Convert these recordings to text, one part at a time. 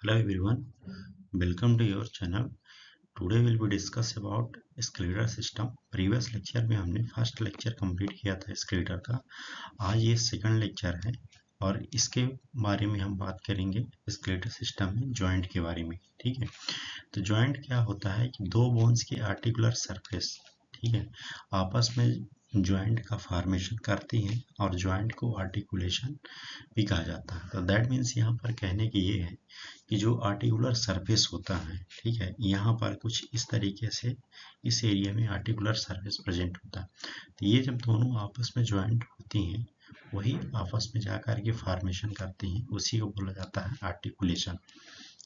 Hello everyone, welcome to your channel. Today we'll be discuss about skeletal system. Previous lecture में हमने first lecture complete किया था skeletal का. आज ये सेकंड लेक्चर है और इसके बारे में हम बात करेंगे स्केलेटर सिस्टम में जॉइंट के बारे में. ठीक है, तो जॉइंट क्या होता है कि दो बोन्स की आर्टिकुलर सरफेस, ठीक है, आपस में जॉइंट का फॉर्मेशन करती हैं और जॉइंट को आर्टिकुलेशन भी कहा जाता है. तो दैट मीन्स यहाँ पर कहने की ये है कि जो आर्टिकुलर सरफेस होता है, ठीक है, यहाँ पर कुछ इस तरीके से इस एरिया में आर्टिकुलर सरफेस प्रेजेंट होता है. तो ये जब दोनों आपस में ज्वाइंट होती हैं वही आपस में जाकर के फॉर्मेशन करती हैं, उसी को बोला जाता है आर्टिकुलेशन.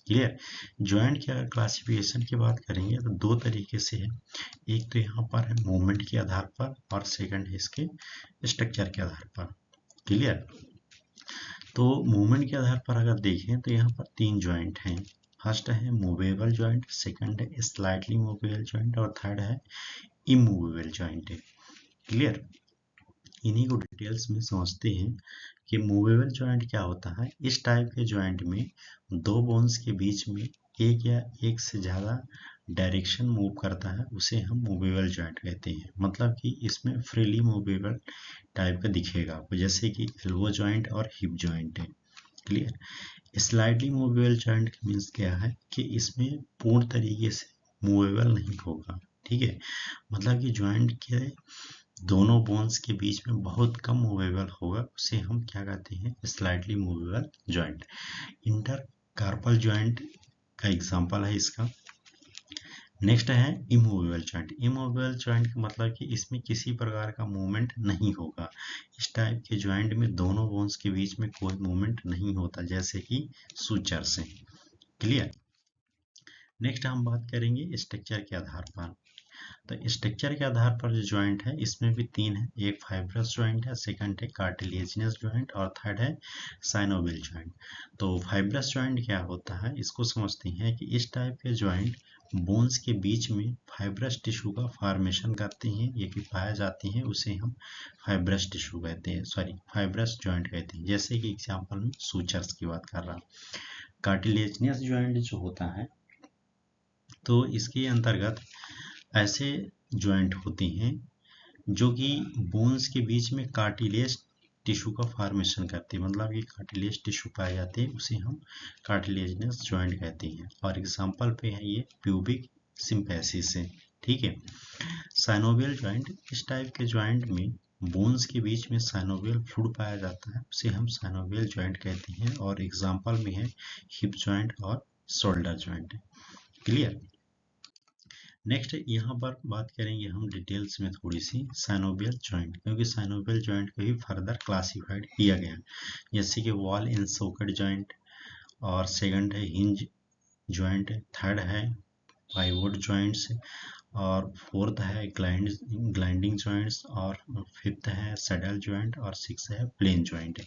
क्लियर. ज्वाइंट की अगर क्लासिफिकेशन की बात करेंगे तो दो तरीके से है. एक तो यहाँ पर है मूवमेंट के आधार पर और सेकंड है इसके स्ट्रक्चर के आधार पर. क्लियर. तो मूवमेंट के आधार पर अगर देखें तो यहाँ पर तीन जॉइंट हैं. फर्स्ट है मूवेबल जॉइंट, सेकंड है स्लाइटली मूवेबल जॉइंट और थर्ड है इमूवेबल जॉइंट. क्लियर. इन्हीं को डिटेल्स में समझते हैं कि मूवेबल जॉइंट क्या होता है. इस टाइप के जॉइंट में दो बोन्स के बीच में एक या एक से ज़्यादा डायरेक्शन मूव करता है, उसे हम मूवेबल जॉइंट कहते हैं. मतलब कि इसमें फ्रीली मूवेबल टाइप का दिखेगा आपको, जैसे कि एल्बो जॉइंट और हिप जॉइंट है. Clear. Slightly movable joint means क्या है कि इसमें पूर्ण तरीके से मूवेबल नहीं होगा. ठीक है, मतलब कि जॉइंट के दोनों बोन्स के बीच में बहुत कम मूवेबल होगा, उसे हम क्या कहते हैं, slightly movable joint. Intercarpal joint का एग्जांपल है इसका. नेक्स्ट है इमूवेबल जॉइंट. इमूवेबल जॉइंट का मतलब कि इसमें किसी प्रकार का मूवमेंट नहीं होगा. इस टाइप के जॉइंट में दोनों बोन्स के बीच में कोई मूवमेंट नहीं होता, जैसे कि सूचर से. क्लियर. नेक्स्ट हम बात करेंगे स्ट्रक्चर के आधार पर. तो स्ट्रक्चर के आधार पर जो जॉइंट है इसमें भी तीन है. एक फाइब्रस जॉइंट है, सेकंड है कार्टिलेजिनस जॉइंट और थर्ड है साइनोवियल जॉइंट. तो फाइब्रस जॉइंट क्या होता है इसको समझते हैं कि इस टाइप के जॉइंट बोन्स के बीच में फाइब्रस टिश्यू का फॉर्मेशन करते हैं, ये कि पाए जाते हैं, उसे हम फाइब्रस टिश्यू कहते हैं, सॉरी फाइब्रस जॉइंट कहते हैं. जैसे कि एग्जांपल में सूचर्स की बात कर रहा हूँ. कार्टिलेजिनस जॉइंट जो होता है तो इसके अंतर्गत ऐसे जॉइंट होते हैं जो कि बोन्स के बीच में कार्टिलेज टिश्यू का फॉर्मेशन करते हैं. मतलब कि कार्टिलेज टिश्यू पाए जाते हैं, उसे हम कार्टिलेजिनस जॉइंट कहते हैं. और एग्जांपल पे है ये प्यूबिक सिम्पेसिस है. ठीक है. साइनोवियल जॉइंट, इस टाइप के जॉइंट में बोन्स के बीच में साइनोवियल फ्लूइड पाया जाता है, उसे हम साइनोवियल जॉइंट कहते हैं. और एग्जांपल में है हिप जॉइंट और शोल्डर जॉइंट. क्लियर. नेक्स्ट यहाँ पर बात करेंगे हम डिटेल्स में थोड़ी सी साइनोवियल जॉइंट, क्योंकि साइनोवियल जॉइंट को ही फर्दर क्लासिफाइड किया गया, जैसे कि वॉल इन सॉकेट जॉइंट, और सेकंड है हिंज जॉइंट, थर्ड है पाइवोट जॉइंट्स, और फोर्थ है ग्लाइंडिंग जॉइंट्स, और फिफ्थ है सैडल जॉइंट, और सिक्स है प्लेन जॉइंट.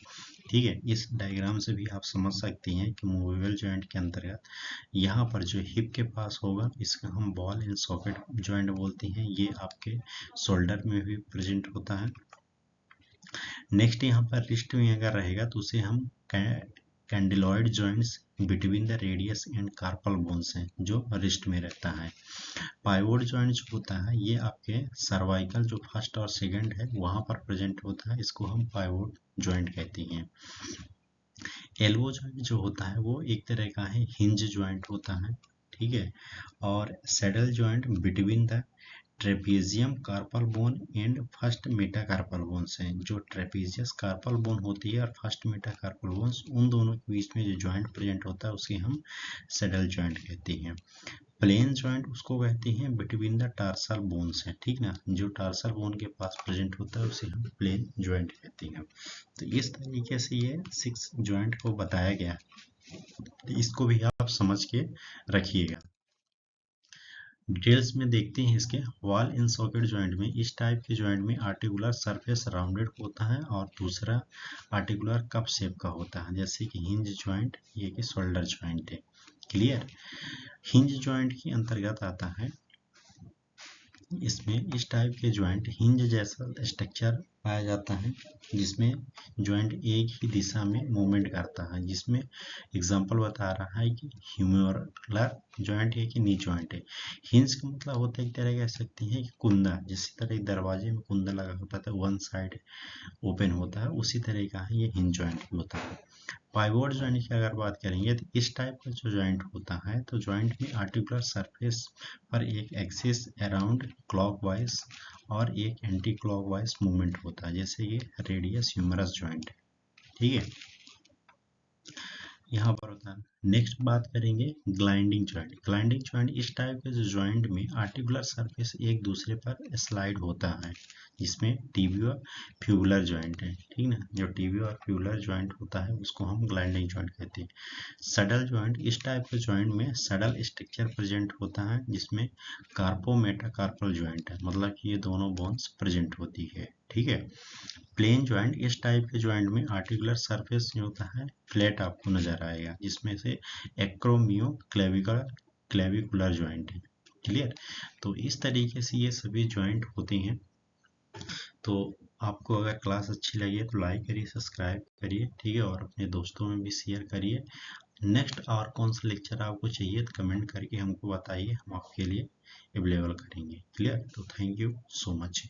ठीक है. इस डायग्राम से भी आप समझ सकते हैं कि मूवेबल जॉइंट के अंतर्गत यहाँ पर जो हिप के पास होगा इसका हम बॉल इन सॉकेट जॉइंट बोलते हैं, ये आपके शोल्डर में भी प्रेजेंट होता है. नेक्स्ट यहाँ पर रिस्ट में अगर रहेगा तो उसे हम condyloid joints between the radius and carpal bones हैं, जो रिस्ट में रहता है. पाइवोट जॉइंट जो होता है ये आपके सर्वाइकल जो फर्स्ट और सेकंड है वहां पर प्रेजेंट होता है, इसको हम पाइवोट जॉइंट कहते हैं. एल्बो जॉइंट जो होता है वो एक तरह का है हिंज जॉइंट होता है. ठीक है. और saddle joint between the trapezium carpal bone and first metacarpal bones हैं. जो ट्रेपीजियस कार्पल बोन होती है और फर्स्ट मेटाकार्पल बोन्स, उन दोनों के बीच में जो जॉइंट प्रेजेंट होता है उसे हम सैडल जॉइंट कहते हैं. प्लेन जॉइंट उसको कहते हैं बिटवीन द टार्सल बोन्स है. ठीक ना, जो टार्सल बोन के पास प्रेजेंट होता है उसे हम प्लेन जॉइंट कहते हैं. तो इस तरीके से ये 6 जॉइंट को बताया गया, तो इसको भी आप समझ के रखिएगा. डिटेल्स में देखते हैं इसके. वॉल इन सॉकेट जॉइंट में, इस टाइप के जॉइंट में आर्टिकुलर सरफेस राउंडेड होता है और दूसरा आर्टिकुलर कप शेप का होता है, जैसे कि हिंज जॉइंट, ये कि शोल्डर जॉइंट है. क्लियर. हिंज जॉइंट के अंतर्गत आता है, इसमें इस टाइप के जॉइंट हिंज जैसा स्ट्रक्चर पाया जाता है, जिसमें जॉइंट एक ही दिशा में मूवमेंट करता है, जिसमें एग्जांपल बता रहा है कि ह्यूमरल जॉइंट है कि नी जॉइंट है। हिंज का मतलब होता है एक तरह कह सकते हैं कि कुंदा, जिस तरह एक दरवाजे में कुंदा लगा होता है वन साइड ओपन होता है, उसी तरह का है ये हिंज जॉइंट होता है। पाइवोट जॉइंट की अगर बात करेंगे तो इस टाइप का जो जॉइंट होता है, तो जॉइंट में आर्टिकुलर सरफेस पर एक एक्सिस अराउंड क्लॉकवाइज और एक एंटी क्लॉकवाइज मूवमेंट होता है, जैसे ये रेडियस ह्यूमरस जॉइंट है। ठीक है, यहाँ पर होता है। नेक्स्ट बात करेंगे ग्लाइंडिंग जॉइंट। ग्लाइंडिंग जॉइंट इस टाइप के जो जॉइंट में आर्टिकुलर सरफेस एक दूसरे पर स्लाइड होता है, जिसमें टिबिया फ्यूबुलर जॉइंट है। ठीक ना, जो टिबिया और फ्यूबुलर जॉइंट होता है उसको हम ग्लाइंडिंग जॉइंट कहते हैं। सडल जॉइंट, इस टाइप के जॉइंट में सडल स्ट्रक्चर प्रेजेंट होता है, जिसमें कार्पो मेटाकार्पल जॉइंट है, मतलब कि ये दोनों बोन्स प्रेजेंट होती है। ठीक है, प्लेन जॉइंट, इस टाइप के जॉइंट में आर्टिकुलर सरफेस जो होता है फ्लैट आपको नजर आएगा, जिसमें से एक्रोमियो क्लेविकुलर जॉइंट है। क्लियर, तो इस तरीके से ये सभी जॉइंट होते हैं। तो आपको अगर क्लास अच्छी लगी तो लाइक करिए, सब्सक्राइब करिए, ठीक है, और अपने दोस्तों में भी शेयर करिए। नेक्स्ट और कौन सा लेक्चर आपको चाहिए तो कमेंट करके हमको बताइए, हम आपके लिए अवेलेबल करेंगे। क्लियर, तो थैंक यू सो मच।